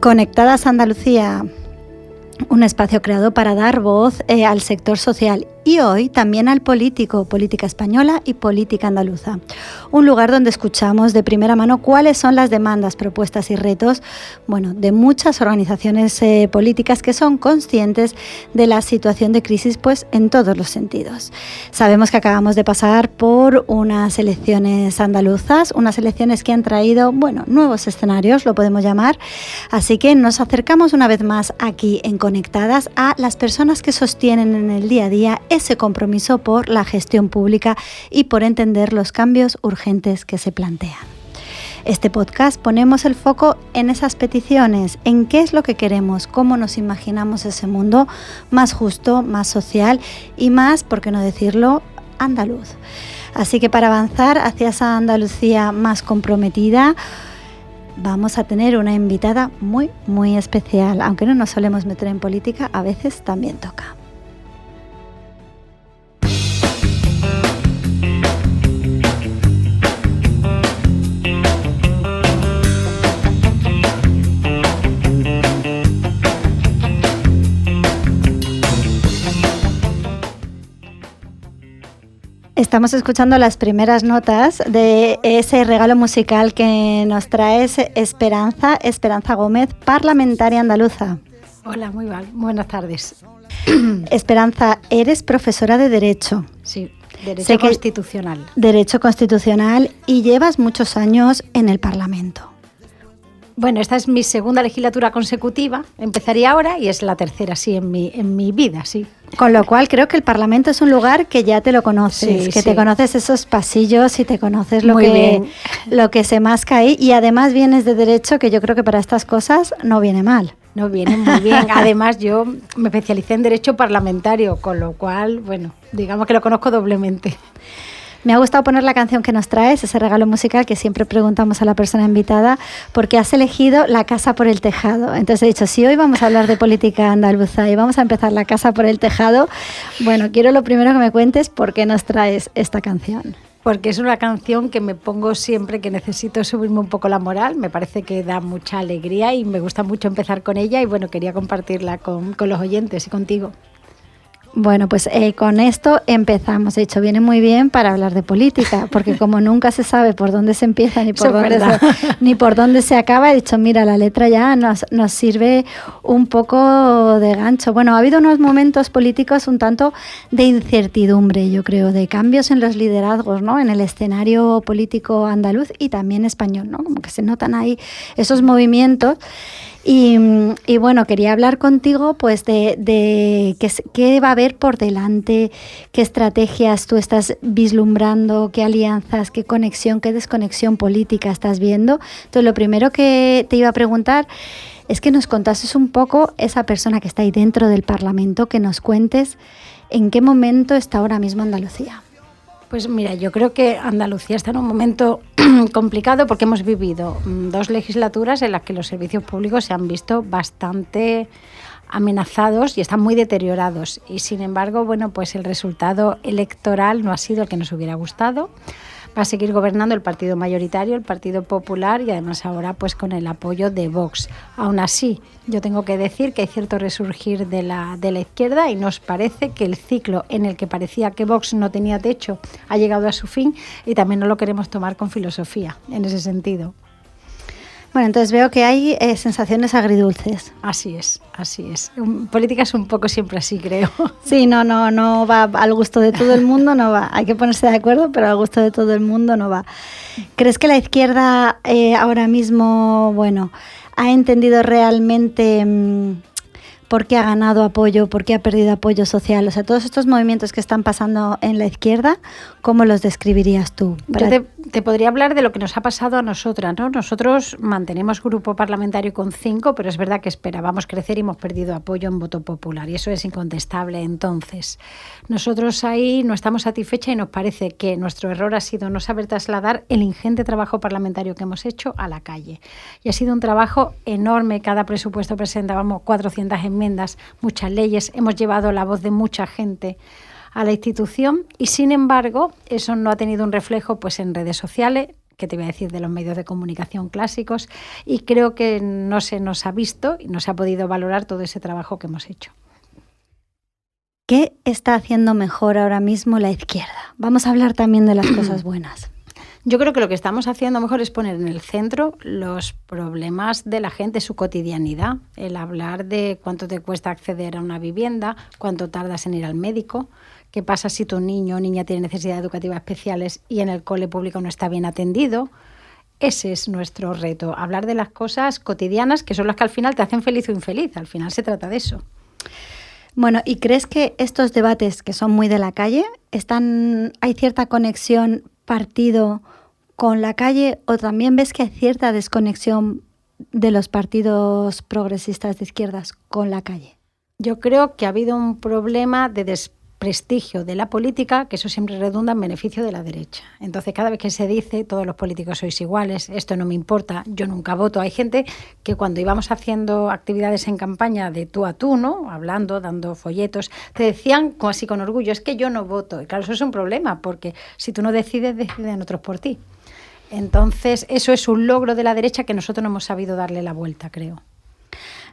Conectadas Andalucía, un espacio creado para dar voz al sector social y hoy también al político, política española y política andaluza. Un lugar donde escuchamos de primera mano cuáles son las demandas, propuestas y retos, de muchas organizaciones políticas que son conscientes de la situación de crisis, pues en todos los sentidos. Sabemos que acabamos de pasar por unas elecciones andaluzas, unas elecciones que han traído, nuevos escenarios, lo podemos llamar, así que nos acercamos una vez más aquí en Conectadas a las personas que sostienen en el día a día ese compromiso por la gestión pública y por entender los cambios urgentes que se plantean. Este podcast ponemos el foco en esas peticiones, en qué es lo que queremos, cómo nos imaginamos ese mundo más justo, más social y más, por qué no decirlo, andaluz. Así que para avanzar hacia esa Andalucía más comprometida, vamos a tener una invitada muy, muy especial. Aunque no nos solemos meter en política, a veces también toca. Estamos escuchando las primeras notas de ese regalo musical que nos trae Esperanza Gómez, parlamentaria andaluza. Hola, muy bien. Buenas tardes. Esperanza, eres profesora de Derecho. Sí, Derecho Constitucional. Derecho Constitucional y llevas muchos años en el Parlamento. Bueno, esta es mi segunda legislatura consecutiva, empezaría ahora y es la tercera, sí, en mi vida, sí. Con lo cual creo que el Parlamento es un lugar que ya te lo conoces, sí, que te conoces esos pasillos y te conoces lo que se masca ahí y además vienes de Derecho, que yo creo que para estas cosas no viene mal. No, viene muy bien. Además, yo me especialicé en Derecho Parlamentario, con lo cual, digamos que lo conozco doblemente. Me ha gustado poner la canción que nos traes, ese regalo musical que siempre preguntamos a la persona invitada, porque has elegido La casa por el tejado. Entonces he dicho, si hoy vamos a hablar de política andaluza y vamos a empezar La casa por el tejado, quiero lo primero que me cuentes por qué nos traes esta canción. Porque es una canción que me pongo siempre que necesito subirme un poco la moral, me parece que da mucha alegría y me gusta mucho empezar con ella y quería compartirla con los oyentes y contigo. Bueno, pues con esto empezamos. De hecho, viene muy bien para hablar de política, porque como nunca se sabe por dónde se empieza ni por dónde se acaba, he dicho, mira, la letra ya nos sirve un poco de gancho. Bueno, ha habido unos momentos políticos un tanto de incertidumbre, yo creo, de cambios en los liderazgos, ¿no? En el escenario político andaluz y también español, ¿no? Como que se notan ahí esos movimientos. Y quería hablar contigo pues de qué va a haber por delante, qué estrategias tú estás vislumbrando, qué alianzas, qué conexión, qué desconexión política estás viendo. Entonces, lo primero que te iba a preguntar es que nos contases un poco esa persona que está ahí dentro del Parlamento, que nos cuentes en qué momento está ahora mismo Andalucía. Pues mira, yo creo que Andalucía está en un momento complicado porque hemos vivido 2 legislaturas en las que los servicios públicos se han visto bastante amenazados y están muy deteriorados. Y sin embargo, pues el resultado electoral no ha sido el que nos hubiera gustado. Va a seguir gobernando el partido mayoritario, el Partido Popular, y además ahora pues con el apoyo de Vox. Aún así, yo tengo que decir que hay cierto resurgir de la izquierda y nos parece que el ciclo en el que parecía que Vox no tenía techo ha llegado a su fin y también no lo queremos tomar con filosofía en ese sentido. Bueno, entonces veo que hay sensaciones agridulces. Así es. Política es un poco siempre así, creo. Sí, no va al gusto de todo el mundo, no va. Hay que ponerse de acuerdo, pero al gusto de todo el mundo no va. ¿Crees que la izquierda ahora mismo, ha entendido realmente por qué ha ganado apoyo, por qué ha perdido apoyo social? O sea, todos estos movimientos que están pasando en la izquierda, ¿cómo los describirías tú? Yo te podría hablar de lo que nos ha pasado a nosotras, ¿no? Nosotros mantenemos grupo parlamentario con 5, pero es verdad que esperábamos crecer y hemos perdido apoyo en voto popular y eso es incontestable. Entonces, nosotros ahí no estamos satisfechas y nos parece que nuestro error ha sido no saber trasladar el ingente trabajo parlamentario que hemos hecho a la calle. Y ha sido un trabajo enorme. Cada presupuesto presentábamos 400 enmiendas, muchas leyes, hemos llevado la voz de mucha gente a la institución y sin embargo eso no ha tenido un reflejo pues en redes sociales ¿qué te voy a decir de los medios de comunicación clásicos? Y creo que no se nos ha visto y no se ha podido valorar todo ese trabajo que hemos hecho. ¿Qué está haciendo mejor ahora mismo la izquierda? Vamos a hablar también de las cosas buenas. Yo creo que lo que estamos haciendo mejor es poner en el centro los problemas de la gente, su cotidianidad. El hablar de cuánto te cuesta acceder a una vivienda, cuánto tardas en ir al médico, qué pasa si tu niño o niña tiene necesidades educativas especiales y en el cole público no está bien atendido. Ese es nuestro reto, hablar de las cosas cotidianas que son las que al final te hacen feliz o infeliz. Al final se trata de eso. Bueno, ¿y crees que estos debates que son muy de la calle, hay cierta conexión partido con la calle o también ves que hay cierta desconexión de los partidos progresistas de izquierdas con la calle? Yo creo que ha habido un problema de desprestigio de la política, que eso siempre redunda en beneficio de la derecha. Entonces, cada vez que se dice todos los políticos sois iguales, esto no me importa, yo nunca voto. Hay gente que cuando íbamos haciendo actividades en campaña de tú a tú, ¿no? Hablando, dando folletos, te decían como así con orgullo, es que yo no voto. Y claro, eso es un problema, porque si tú no decides, deciden otros por ti. Entonces, eso es un logro de la derecha que nosotros no hemos sabido darle la vuelta, creo.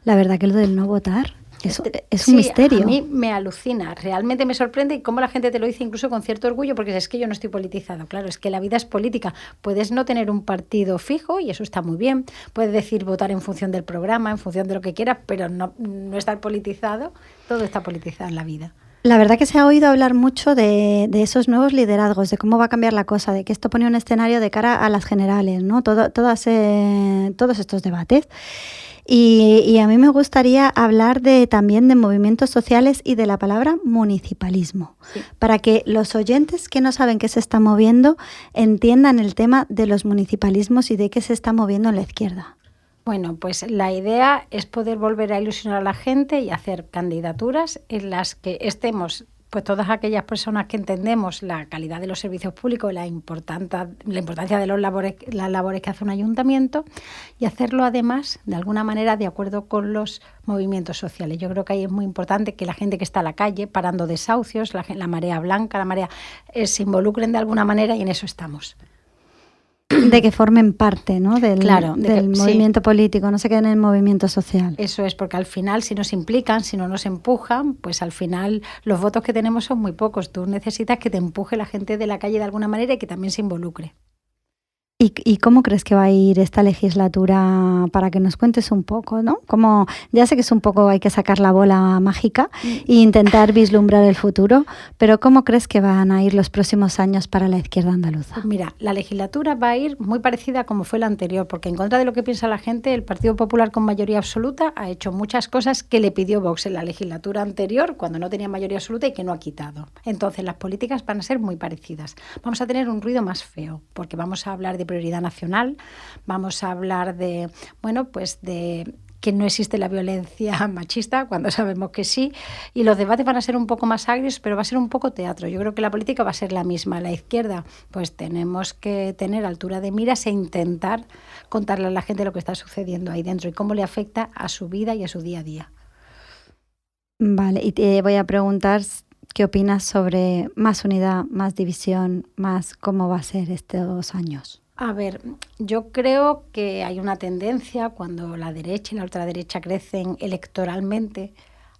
La verdad que lo del no votar es sí, un misterio. A mí me alucina, realmente me sorprende y cómo la gente te lo dice incluso con cierto orgullo, porque es que yo no estoy politizado. Claro, es que la vida es política. Puedes no tener un partido fijo y eso está muy bien. Puedes decir votar en función del programa, en función de lo que quieras, pero no estar politizado. Todo está politizado en la vida. La verdad que se ha oído hablar mucho de esos nuevos liderazgos, de cómo va a cambiar la cosa, de que esto pone un escenario de cara a las generales, ¿no? Todos estos debates. Y a mí me gustaría hablar también de movimientos sociales y de la palabra municipalismo, sí, para que los oyentes que no saben qué se está moviendo entiendan el tema de los municipalismos y de qué se está moviendo en la izquierda. Bueno, pues la idea es poder volver a ilusionar a la gente y hacer candidaturas en las que estemos pues todas aquellas personas que entendemos la calidad de los servicios públicos, la importancia de las labores que hace un ayuntamiento y hacerlo además de alguna manera de acuerdo con los movimientos sociales. Yo creo que ahí es muy importante que la gente que está a la calle parando desahucios, la marea blanca, la marea, se involucren de alguna manera y en eso estamos. De que formen parte, ¿no? del movimiento político, no se queden en el movimiento social. Eso es, porque al final si nos implican, si no nos empujan, pues al final los votos que tenemos son muy pocos. Tú necesitas que te empuje la gente de la calle de alguna manera y que también se involucre. ¿Y cómo crees que va a ir esta legislatura para que nos cuentes un poco, ¿no? Como ya sé que es un poco, hay que sacar la bola mágica e intentar vislumbrar el futuro, pero ¿cómo crees que van a ir los próximos años para la izquierda andaluza? Pues mira, la legislatura va a ir muy parecida a como fue la anterior, porque en contra de lo que piensa la gente, el Partido Popular con mayoría absoluta ha hecho muchas cosas que le pidió Vox en la legislatura anterior, cuando no tenía mayoría absoluta y que no ha quitado. Entonces las políticas van a ser muy parecidas. Vamos a tener un ruido más feo, porque vamos a hablar de prioridad nacional, vamos a hablar de que no existe la violencia machista, cuando sabemos que sí, y los debates van a ser un poco más agrios, pero va a ser un poco teatro. Yo creo que la política va a ser la misma. La izquierda, pues tenemos que tener altura de miras e intentar contarle a la gente lo que está sucediendo ahí dentro y cómo le afecta a su vida y a su día a día. Vale, y te voy a preguntar ¿qué opinas sobre más unidad, más división, más cómo va a ser estos años? A ver, yo creo que hay una tendencia cuando la derecha y la ultraderecha crecen electoralmente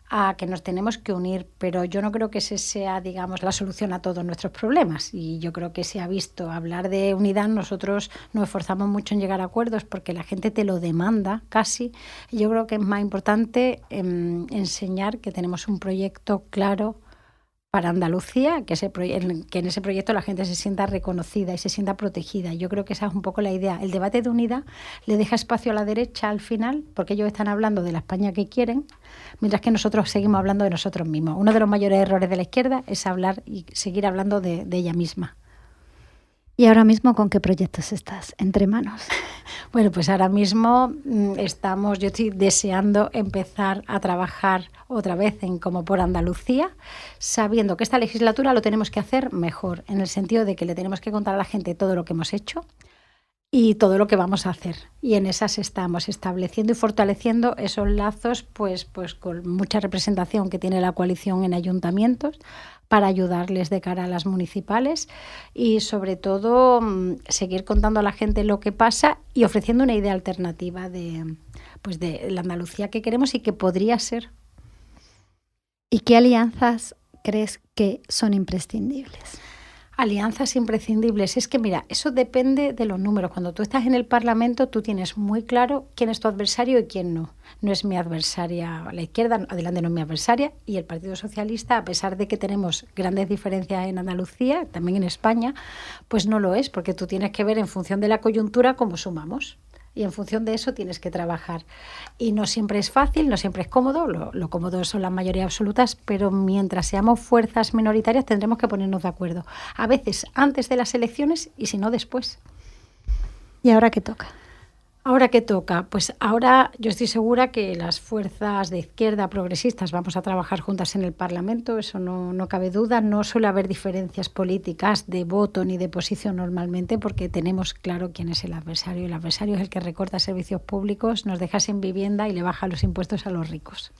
a que nos tenemos que unir, pero yo no creo que ese sea, digamos, la solución a todos nuestros problemas. Y yo creo que se ha visto hablar de unidad, nosotros nos esforzamos mucho en llegar a acuerdos porque la gente te lo demanda casi. Y yo creo que es más importante enseñar que tenemos un proyecto claro para Andalucía, que en ese proyecto la gente se sienta reconocida y se sienta protegida. Yo creo que esa es un poco la idea. El debate de unidad le deja espacio a la derecha al final, porque ellos están hablando de la España que quieren, mientras que nosotros seguimos hablando de nosotros mismos. Uno de los mayores errores de la izquierda es hablar y seguir hablando de ella misma. ¿Y ahora mismo con qué proyectos estás entre manos? Bueno, pues ahora mismo yo estoy deseando empezar a trabajar otra vez en Como por Andalucía, sabiendo que esta legislatura lo tenemos que hacer mejor, en el sentido de que le tenemos que contar a la gente todo lo que hemos hecho y todo lo que vamos a hacer. Y en esas estamos estableciendo y fortaleciendo esos lazos pues con mucha representación que tiene la coalición en ayuntamientos para ayudarles de cara a las municipales y sobre todo seguir contando a la gente lo que pasa y ofreciendo una idea alternativa de la Andalucía que queremos y que podría ser. ¿Y qué alianzas crees que son imprescindibles? Alianzas imprescindibles. Es que, mira, eso depende de los números. Cuando tú estás en el Parlamento, tú tienes muy claro quién es tu adversario y quién no. No es mi adversaria a la izquierda, adelante no es mi adversaria. Y el Partido Socialista, a pesar de que tenemos grandes diferencias en Andalucía, también en España, pues no lo es, porque tú tienes que ver en función de la coyuntura cómo sumamos. Y en función de eso tienes que trabajar. Y no siempre es fácil, no siempre es cómodo, lo cómodo son las mayorías absolutas, pero mientras seamos fuerzas minoritarias tendremos que ponernos de acuerdo. A veces antes de las elecciones y si no después. ¿Y ahora qué toca? ¿Ahora qué toca? Pues ahora yo estoy segura que las fuerzas de izquierda progresistas vamos a trabajar juntas en el Parlamento, eso no cabe duda. No suele haber diferencias políticas de voto ni de posición normalmente porque tenemos claro quién es el adversario. El adversario es el que recorta servicios públicos, nos deja sin vivienda y le baja los impuestos a los ricos.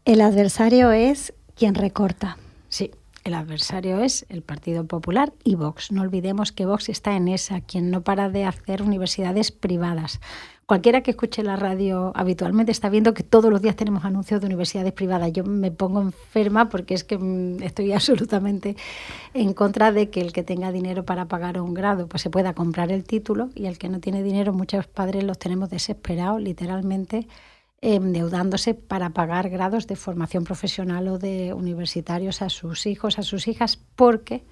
El adversario es quien recorta. Sí. El adversario es el Partido Popular y Vox. No olvidemos que Vox está en esa, quien no para de hacer universidades privadas. Cualquiera que escuche la radio habitualmente está viendo que todos los días tenemos anuncios de universidades privadas. Yo me pongo enferma porque es que estoy absolutamente en contra de que el que tenga dinero para pagar un grado pues se pueda comprar el título y el que no tiene dinero, muchos padres los tenemos desesperados, literalmente, endeudándose para pagar grados de formación profesional o de universitarios a sus hijos, a sus hijas, porque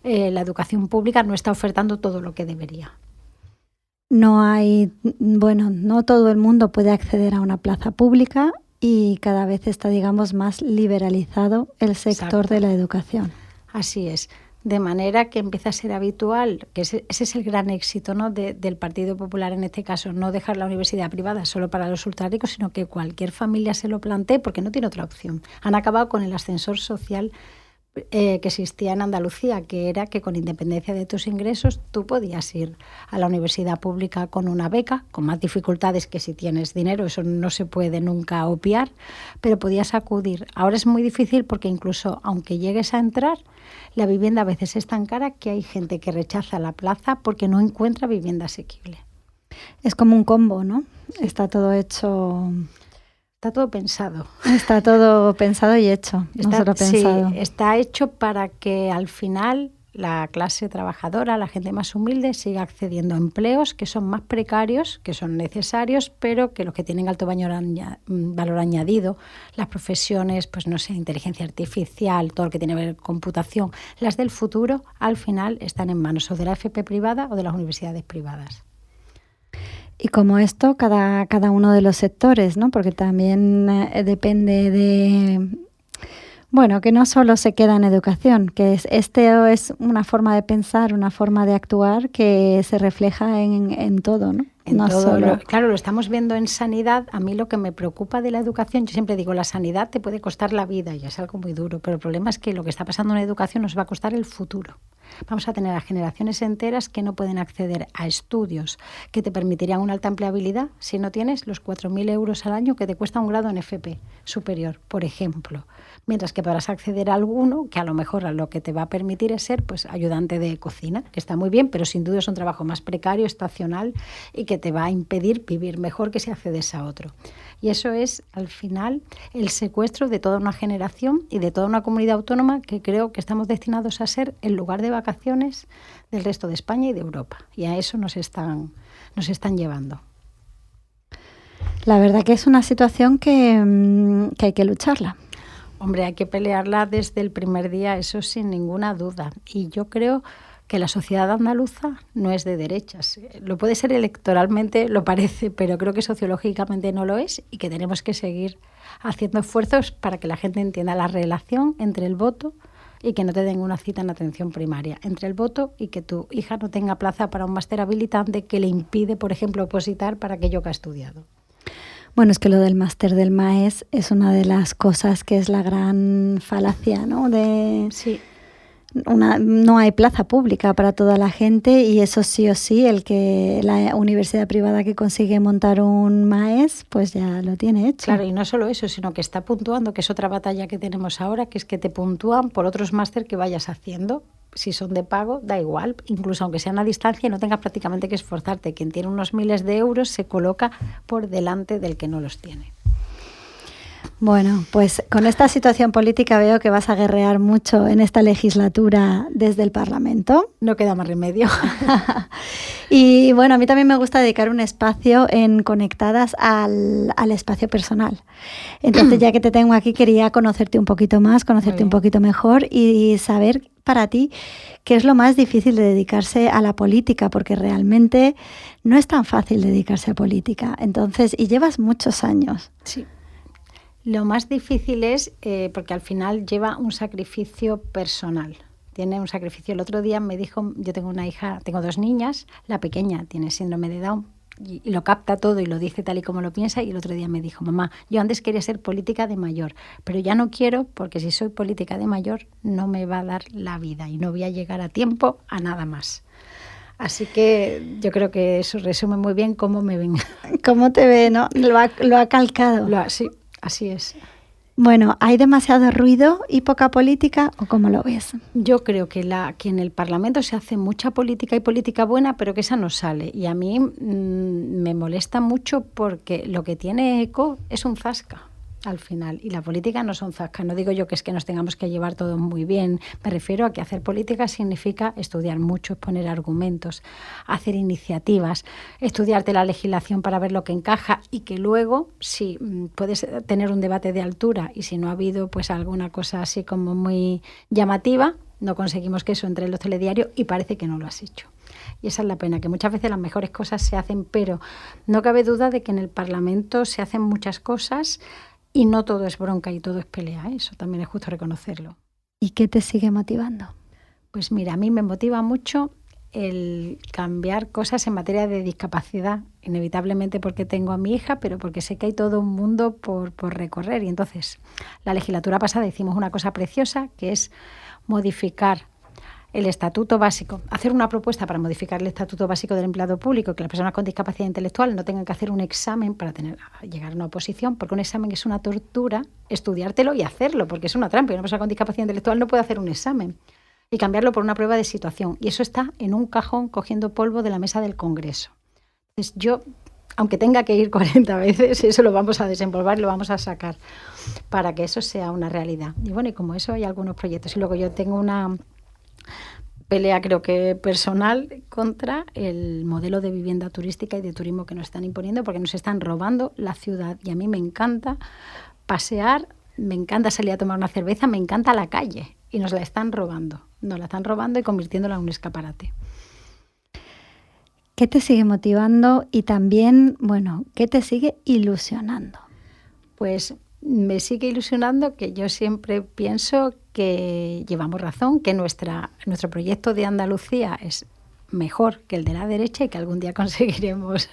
la educación pública no está ofertando todo lo que debería. No todo el mundo puede acceder a una plaza pública y cada vez está, digamos, más liberalizado el sector de la educación. Así es. De manera que empieza a ser habitual, que ese es el gran éxito, ¿no?, del Partido Popular en este caso, no dejar la universidad privada solo para los ultrarricos, sino que cualquier familia se lo plantee porque no tiene otra opción. Han acabado con el ascensor social que existía en Andalucía, que era que con independencia de tus ingresos tú podías ir a la universidad pública con una beca, con más dificultades que si tienes dinero, eso no se puede nunca obviar, pero podías acudir. Ahora es muy difícil porque incluso aunque llegues a entrar, la vivienda a veces es tan cara que hay gente que rechaza la plaza porque no encuentra vivienda asequible. Es como un combo, ¿no? Sí. Está todo hecho... Está todo pensado. Está todo pensado y hecho, no solo pensado. Sí, está hecho para que al final la clase trabajadora, la gente más humilde, siga accediendo a empleos que son más precarios, que son necesarios, pero que los que tienen alto valor añadido, las profesiones, pues no sé, inteligencia artificial, todo lo que tiene que ver con computación, las del futuro, al final están en manos o de la FP privada o de las universidades privadas. Y como esto, cada uno de los sectores, ¿no? Porque también depende de... Bueno, que no solo se queda en educación, que es una forma de pensar, una forma de actuar que se refleja en todo, ¿no? En no todo, solo... Claro, lo estamos viendo en sanidad. A mí lo que me preocupa de la educación, yo siempre digo, la sanidad te puede costar la vida y es algo muy duro, pero el problema es que lo que está pasando en la educación nos va a costar el futuro. Vamos a tener a generaciones enteras que no pueden acceder a estudios que te permitirían una alta empleabilidad si no tienes los 4.000 euros al año que te cuesta un grado en FP superior, por ejemplo. Mientras que podrás acceder a alguno que a lo mejor a lo que te va a permitir es ser pues ayudante de cocina, que está muy bien, pero sin duda es un trabajo más precario, estacional y que te va a impedir vivir mejor que si accedes a otro. Y eso es, al final, el secuestro de toda una generación y de toda una comunidad autónoma que creo que estamos destinados a ser el lugar de vacaciones del resto de España y de Europa. Y a eso nos están llevando. La verdad que es una situación que hay que lucharla. Hombre, hay que pelearla desde el primer día, eso sin ninguna duda. Y yo creo que la sociedad andaluza no es de derechas. Lo puede ser electoralmente, lo parece, pero creo que sociológicamente no lo es y que tenemos que seguir haciendo esfuerzos para que la gente entienda la relación entre el voto y que no te den una cita en atención primaria, entre el voto y que tu hija no tenga plaza para un máster habilitante que le impide, por ejemplo, opositar para aquello que ha estudiado. Bueno, es que lo del máster del MAES es una de las cosas que es la gran falacia, ¿no? Sí. no hay plaza pública para toda la gente y eso sí o sí, la universidad privada que consigue montar un MAES, pues ya lo tiene hecho. Claro, y no solo eso, sino que está puntuando, que es otra batalla que tenemos ahora, que es que te puntúan por otros máster que vayas haciendo. Si son de pago, da igual, incluso aunque sean a distancia y no tengas prácticamente que esforzarte. Quien tiene unos miles de euros se coloca por delante del que no los tiene. Bueno, pues con esta situación política veo que vas a guerrear mucho en esta legislatura desde el Parlamento. No queda más remedio. Y bueno, a mí también me gusta dedicar un espacio en Conectadas al espacio personal. Entonces, ya que te tengo aquí, quería conocerte un poquito más, conocerte un poquito mejor y saber para ti qué es lo más difícil de dedicarse a la política, porque realmente no es tan fácil dedicarse a política. Entonces, y llevas muchos años. Sí. Lo más difícil es porque al final lleva un sacrificio personal. Tiene un sacrificio. El otro día me dijo, yo tengo una hija, tengo 2 niñas, la pequeña tiene síndrome de Down y lo capta todo y lo dice tal y como lo piensa, y el otro día me dijo, mamá, yo antes quería ser política de mayor, pero ya no quiero porque si soy política de mayor no me va a dar la vida y no voy a llegar a tiempo a nada más. Así que yo creo que eso resume muy bien cómo me ven. ¿Cómo te ve, no? Lo ha calcado. Sí. Así es. Bueno, ¿hay demasiado ruido y poca política o cómo lo ves? Yo creo que en el Parlamento se hace mucha política y política buena, pero que esa no sale. Y a mí me molesta mucho porque lo que tiene eco es un zasca al final. Y la política no son zascas. No digo yo que es que nos tengamos que llevar todos muy bien. Me refiero a que hacer política significa estudiar mucho, exponer argumentos, hacer iniciativas, estudiarte la legislación para ver lo que encaja y que luego, si puedes tener un debate de altura y si no ha habido pues alguna cosa así como muy llamativa, no conseguimos que eso entre en los telediarios y parece que no lo has hecho. Y esa es la pena, que muchas veces las mejores cosas se hacen, pero no cabe duda de que en el Parlamento se hacen muchas cosas. Y no todo es bronca y todo es pelea, ¿eh? Eso también es justo reconocerlo. ¿Y qué te sigue motivando? Pues mira, a mí me motiva mucho el cambiar cosas en materia de discapacidad, inevitablemente porque tengo a mi hija, pero porque sé que hay todo un mundo por recorrer. Y entonces, la legislatura pasada hicimos una cosa preciosa, que es modificar el estatuto básico, hacer una propuesta para modificar el estatuto básico del empleado público, que las personas con discapacidad intelectual no tengan que hacer un examen para llegar a una oposición, porque un examen es una tortura, estudiártelo y hacerlo, porque es una trampa. Una persona con discapacidad intelectual no puede hacer un examen, y cambiarlo por una prueba de situación. Y eso está en un cajón cogiendo polvo de la mesa del Congreso. Entonces yo, aunque tenga que ir 40 veces, eso lo vamos a desempolvar y lo vamos a sacar para que eso sea una realidad. Y bueno, y como eso hay algunos proyectos. Y luego yo tengo una pelea, creo que personal, contra el modelo de vivienda turística y de turismo que nos están imponiendo, porque nos están robando la ciudad. Y a mí me encanta pasear, me encanta salir a tomar una cerveza, me encanta la calle, y nos la están robando. Nos la están robando y convirtiéndola en un escaparate. ¿Qué te sigue motivando y también, bueno, qué te sigue ilusionando? Pues me sigue ilusionando que yo siempre pienso que llevamos razón, que nuestro proyecto de Andalucía es mejor que el de la derecha y que algún día conseguiremos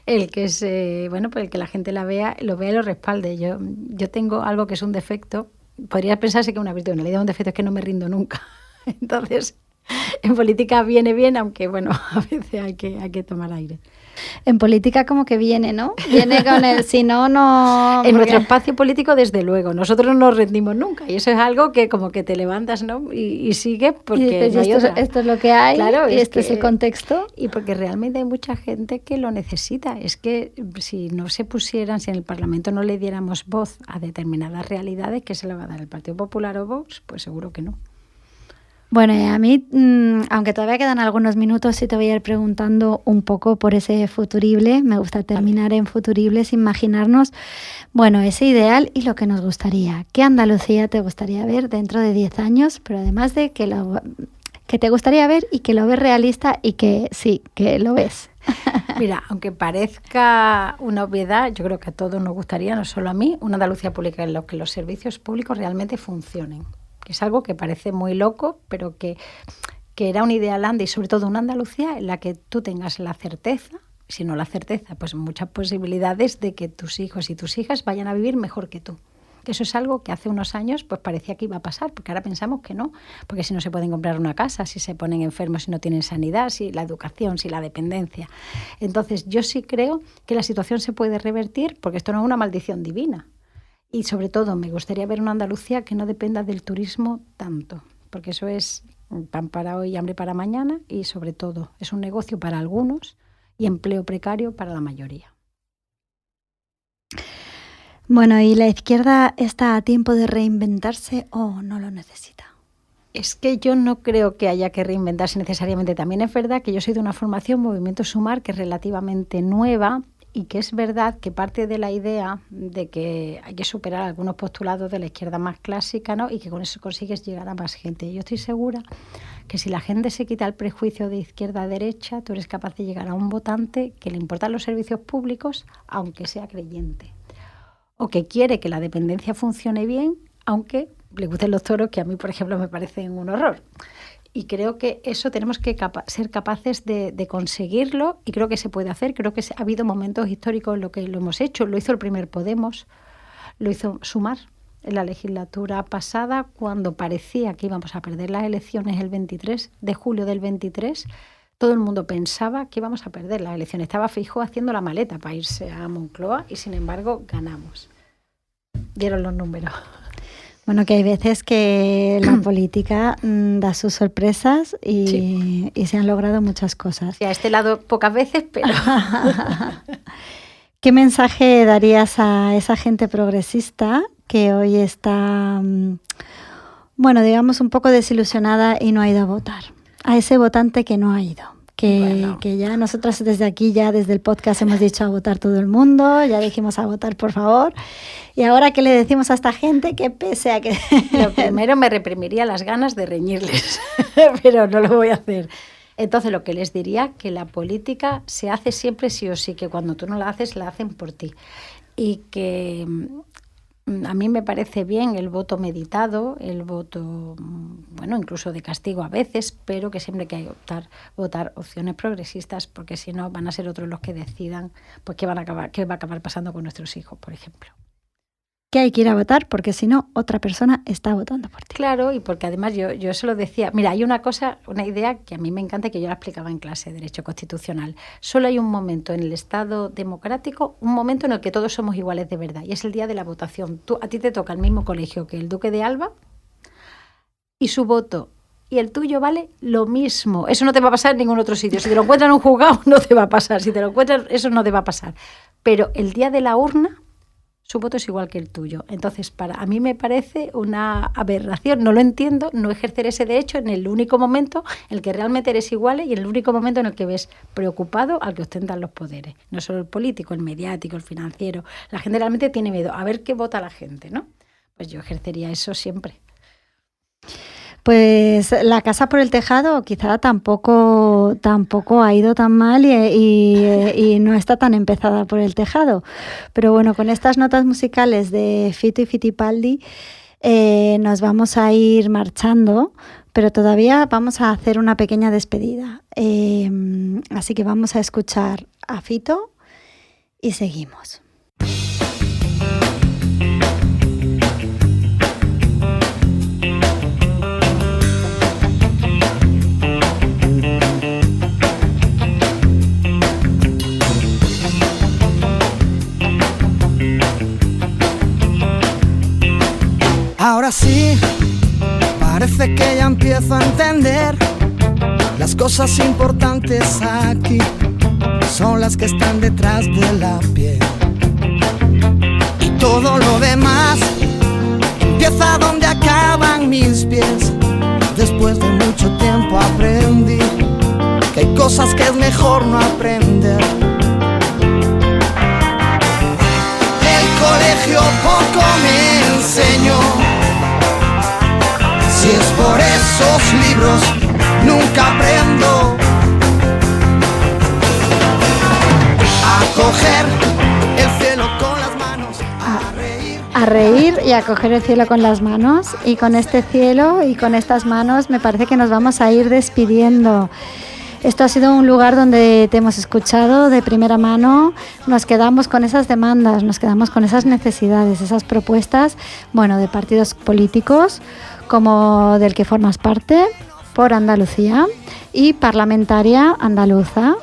el que el que la gente lo vea y lo respalde. Yo tengo algo que es un defecto, podría pensarse que es una virtud, en realidad un defecto es que no me rindo nunca. Entonces, en política viene bien, aunque bueno, a veces hay que tomar aire. En política como que viene, ¿no? Viene con el, si no, no... En nuestro espacio político, desde luego, nosotros no nos rendimos nunca y eso es algo que como que te levantas, ¿no? Y sigue porque no hay otra. Esto es lo que hay, claro, y este es el contexto. Y porque realmente hay mucha gente que lo necesita. Es que si no se pusieran, si en el Parlamento no le diéramos voz a determinadas realidades, ¿qué se le va a dar el Partido Popular o Vox? Pues seguro que no. Bueno, y a mí, aunque todavía quedan algunos minutos, sí te voy a ir preguntando un poco por ese futurible. Me gusta terminar en futuribles, imaginarnos, bueno, ese ideal y lo que nos gustaría. ¿Qué Andalucía te gustaría ver dentro de 10 años? Pero además de que te gustaría ver y que lo ves realista y que sí, que lo ves. Mira, aunque parezca una obviedad, yo creo que a todos nos gustaría, no solo a mí, una Andalucía pública en la que los servicios públicos realmente funcionen. Que es algo que parece muy loco, pero que era un ideal y sobre todo una Andalucía en la que tú tengas la certeza, si no la certeza, pues muchas posibilidades de que tus hijos y tus hijas vayan a vivir mejor que tú. que eso es algo que hace unos años pues parecía que iba a pasar, porque ahora pensamos que no, porque si no se pueden comprar una casa, si se ponen enfermos, si no tienen sanidad, si la educación, si la dependencia. Entonces yo sí creo que la situación se puede revertir, porque esto no es una maldición divina. Y sobre todo me gustaría ver una Andalucía que no dependa del turismo tanto, porque eso es pan para hoy y hambre para mañana, y sobre todo es un negocio para algunos y empleo precario para la mayoría. Bueno, ¿y la izquierda está a tiempo de reinventarse o no lo necesita? Es que yo no creo que haya que reinventarse necesariamente. También es verdad que yo soy de una formación, Movimiento Sumar, que es relativamente nueva, y que es verdad que parte de la idea de que hay que superar algunos postulados de la izquierda más clásica, ¿no? Y que con eso consigues llegar a más gente. Yo estoy segura que si la gente se quita el prejuicio de izquierda a derecha, tú eres capaz de llegar a un votante que le importan los servicios públicos, aunque sea creyente, o que quiere que la dependencia funcione bien, aunque le gusten los toros, que a mí, por ejemplo, me parecen un horror. Y creo que eso tenemos que ser capaces de conseguirlo, y creo que se puede hacer. Creo que ha habido momentos históricos en los que lo hemos hecho. Lo hizo el primer Podemos, lo hizo Sumar en la legislatura pasada, cuando parecía que íbamos a perder las elecciones el 23 de julio del 23. Todo el mundo pensaba que íbamos a perder las elecciones. Estaba Feijóo haciendo la maleta para irse a Moncloa y, sin embargo, ganamos. Dieron los números. Bueno, que hay veces que la política da sus sorpresas y se han logrado muchas cosas. Sí, a este lado pocas veces, pero... ¿Qué mensaje darías a esa gente progresista que hoy está, bueno, digamos, un poco desilusionada y no ha ido a votar? A ese votante que no ha ido, que ya nosotros desde aquí, ya desde el podcast hemos dicho a votar todo el mundo, ya dijimos a votar por favor, y ahora ¿qué le decimos a esta gente? Que pese a que... Lo primero, me reprimiría las ganas de reñirles, pero no lo voy a hacer. Entonces lo que les diría, que la política se hace siempre sí o sí, que cuando tú no la haces, la hacen por ti, y que... A mí me parece bien el voto meditado, el voto, bueno, incluso de castigo a veces, pero que siempre hay que votar opciones progresistas, porque si no van a ser otros los que decidan pues qué va a acabar pasando con nuestros hijos, por ejemplo. Que hay que ir a votar, porque si no, otra persona está votando por ti. Claro, y porque además yo se lo decía. Mira, hay una idea que a mí me encanta y que yo la explicaba en clase de Derecho Constitucional. Solo hay un momento en el Estado democrático, un momento en el que todos somos iguales de verdad, y es el día de la votación. A ti te toca el mismo colegio que el Duque de Alba, y su voto y el tuyo vale lo mismo. Eso no te va a pasar en ningún otro sitio. Si te lo encuentras en un juzgado, no te va a pasar. Si te lo encuentras, eso no te va a pasar. Pero el día de la urna, su voto es igual que el tuyo. Entonces, a mí me parece una aberración, no lo entiendo, no ejercer ese derecho en el único momento en el que realmente eres iguales y en el único momento en el que ves preocupado al que ostentan los poderes. No solo el político, el mediático, el financiero. La gente realmente tiene miedo a ver qué vota la gente, ¿no? Pues yo ejercería eso siempre. Pues la casa por el tejado quizá tampoco ha ido tan mal y no está tan empezada por el tejado. Pero bueno, con estas notas musicales de Fito y Fitipaldi nos vamos a ir marchando, pero todavía vamos a hacer una pequeña despedida. Así que vamos a escuchar a Fito y seguimos. Ahora sí, parece que ya empiezo a entender. Las cosas importantes aquí son las que están detrás de la piel. Y todo lo demás empieza donde acaban mis pies. Después de mucho tiempo aprendí que hay cosas que es mejor no aprender. El colegio poco me enseñó. Si es por esos libros, nunca aprendo a coger el cielo con las manos, a reír y a coger el cielo con las manos. Y con este cielo y con estas manos me parece que nos vamos a ir despidiendo. Esto ha sido un lugar donde te hemos escuchado de primera mano, nos quedamos con esas demandas, nos quedamos con esas necesidades, esas propuestas, bueno, de partidos políticos como del que formas parte, por Andalucía, y parlamentaria andaluza.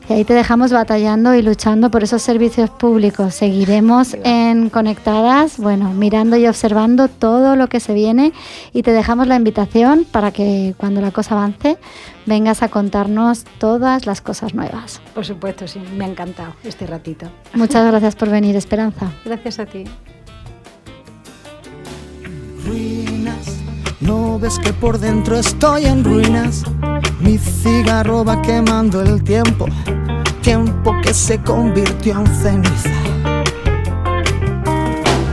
Y ahí te dejamos batallando y luchando por esos servicios públicos. Seguiremos en Conectadas, bueno, mirando y observando todo lo que se viene, y te dejamos la invitación para que cuando la cosa avance vengas a contarnos todas las cosas nuevas. Por supuesto, sí, me ha encantado este ratito. Muchas gracias por venir, Esperanza. Gracias a ti. Ruinas, ¿no ves que por dentro estoy en ruinas? Mi cigarro va quemando el tiempo, tiempo que se convirtió en ceniza.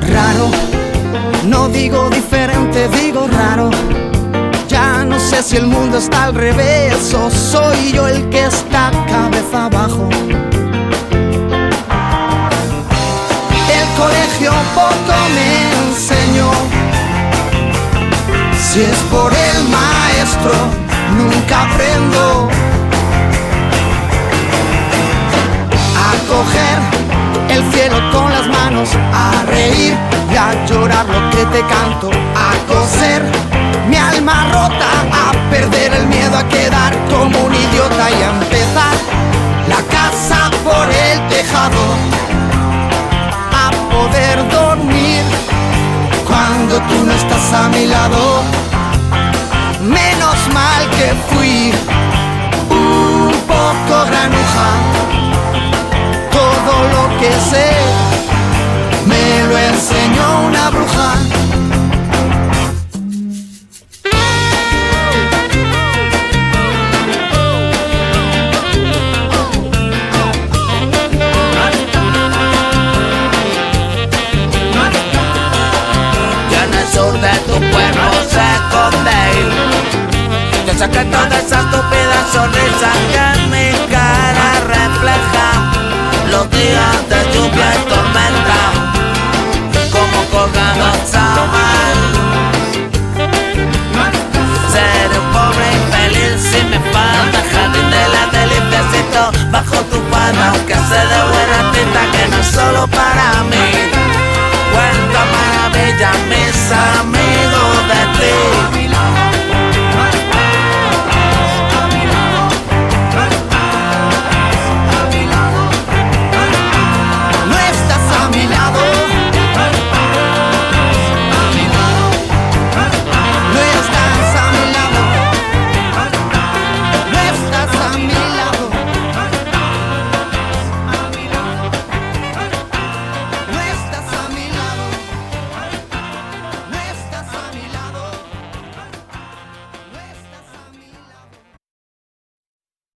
Raro, no digo diferente, digo raro. Ya no sé si el mundo está al revés o soy yo el que está cabeza abajo. El colegio poco me enseñó. Si es por el maestro, nunca aprendo a coger el cielo con las manos, a reír y a llorar lo que te canto, a coser mi alma rota, a perder el miedo a quedar como un idiota y a empezar la casa por el tejado, a poder dormir cuando tú no estás a mi lado. Menos mal que fui un poco granuja. Todo lo que sé me lo enseñó una bruja. Ya en el sur de tu pueblo se esconde. Yo sé que toda esa estúpida sonrisa que en mi cara refleja los días de lluvia y tormenta, como colgados a mal. Seré un pobre infeliz si me falta el jardín de la deliciecito bajo tu falda, aunque sé de buena tinta que no es solo para mí. Cuenta maravillas